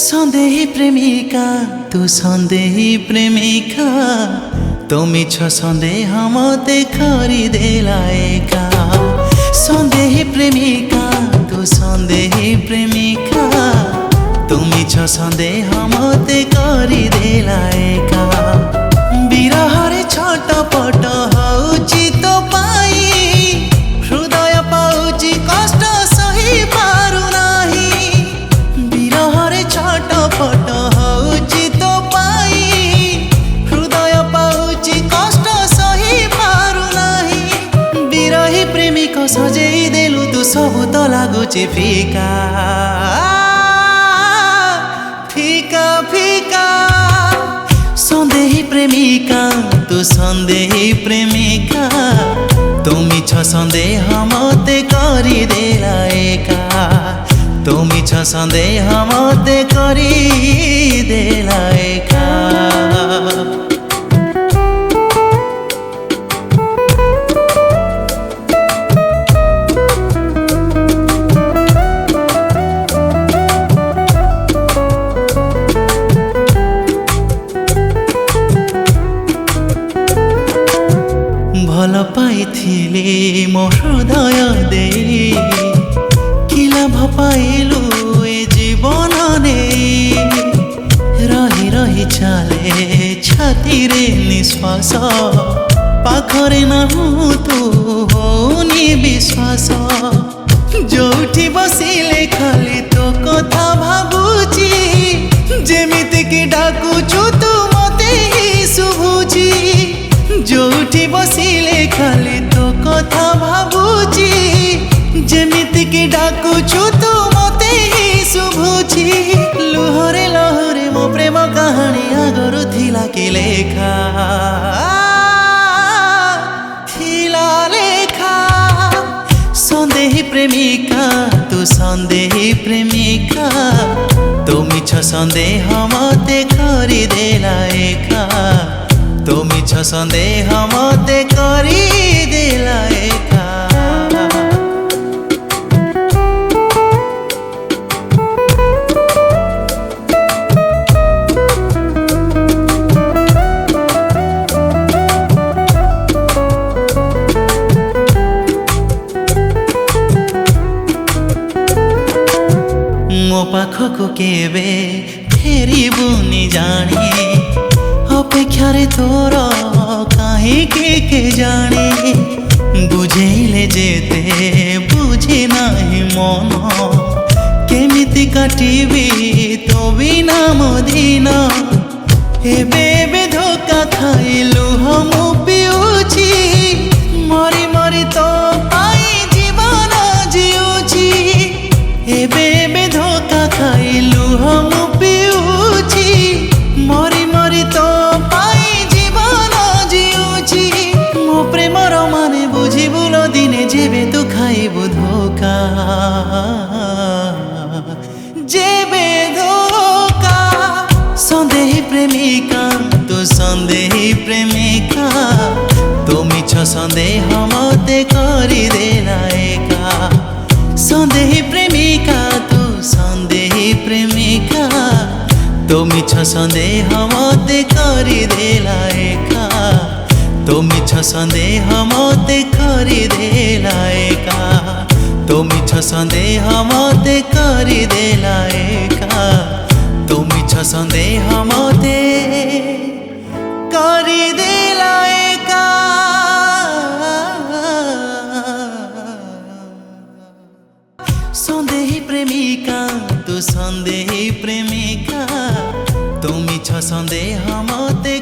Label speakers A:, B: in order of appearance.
A: সন্দেহী প্রেমিকা তু সন্দেহী প্রেমিকা তো মিছ সন্দেহ মতে করিদেলা একা সন্দেহী প্রেমিকা তু সন্দেহী প্রেমিকা তো মিছ সন্দেহ মতে করিদেলা একা বিরহরে ছটপট হউচি তো পাই হৃদয় পাউচি কষ্ট সহি পারু নাহি বিরহরে ছটপট হউচি তো পাই হৃদয় পাউচি কষ্ট সহি পারু নাহি বিরহী প্রেমিক সজেই দেলু তু সবু তো লাগুচি ফিকা ফিকা ফিকা সন্দেহী প্রেমিকা তু সন্দেহী প্রেমিকা তো মিছ সন্দেহ মতে করিদেলা একা তো মিছ সন্দেহ মতে করিদেলা একা ভাল পাইଥିଲି মো হৃদয় দেই কি লাভ পাইলু এ জীবন নেই রহি রহি চালে ছাতিরে নিঃশ্বাস পাখরে নাহু তু হউনি বিশ্বাস যোউঠি বসিলে খালি তো কথা ভাবুছি যেমিতি কি ডাকুছু তু মতে হি শুভুছি যোউঠি বসিলে খালি তো কথা ভাবুছি যেমিতি কি ডাকুছু তু মতে হি শুভুছি লুহরে লহরে মো প্রেম কাহাণী আগরু থিলা কি লেখা থিলা লেখা সন্দেহী প্রেমিকা তু সন্দেহী প্রেমিকা তো মিছ সন্দেহ মতে করিদেলা একা তো মিছ সন্দেহ মতে করিদেলা একা ମୋ ପାଖକୁ କେବେ ଫେରିବୁନି ଜାଣି ଅପେକ୍ଷାରେ ତୋର କାହିଁକି କେଜାଣି ବୁଝେଇଲେ ଯେତେ ବୁଝେ ନାହିଁ ମନ କେମିତି କାଟିବି ତୋ ବିନା ମୋ ଦିନ ଏବେ ଏବେ ଧୋକା ଖାଇ ଲୁହ ମୁଁ ପିଉଛି ମରି ମରି ତୋ ପାଇଁ ଜୀବନ ଜିଉଛି ଏବେ ଏବେ ଧୋକା ଖାଇ ଲୁହ ମୁଁ ପିଉଛି ମରି ମରି ତୋ ପାଇଁ ଜୀବନ ଜିଉଛି ମୋ ପ୍ରେମର ମାନେ ବୁଝିବୁ ଲୋ ଦିନେ ଯେବେ ତୁ ଖାଇବୁ ଧୋକା ଯେବେ ଧୋକା ସନ୍ଦେହୀ ପ୍ରେମିକା ତୁ ସନ୍ଦେହୀ ପ୍ରେମିକା ତୋ ମିଛ ସନ୍ଦେହ ମତେ କରିଦେଲା ଏକା সন্দেহী প্রেমিকা তু সন্দেহী প্রেমিকা তো মিছ সন্দেহ মতে করিদেলা একা তো মিছ সন্দেহ মতে করিদেলা একা তো মিছ সন্দেহ মতে করিদেলা একা তো মিছ সন্দেহ মতে করিদেলা একা সন্দেহী প্রেমিকা তু সন্দেহী প্রেমিকা তো মিছ সন্দেহ মতে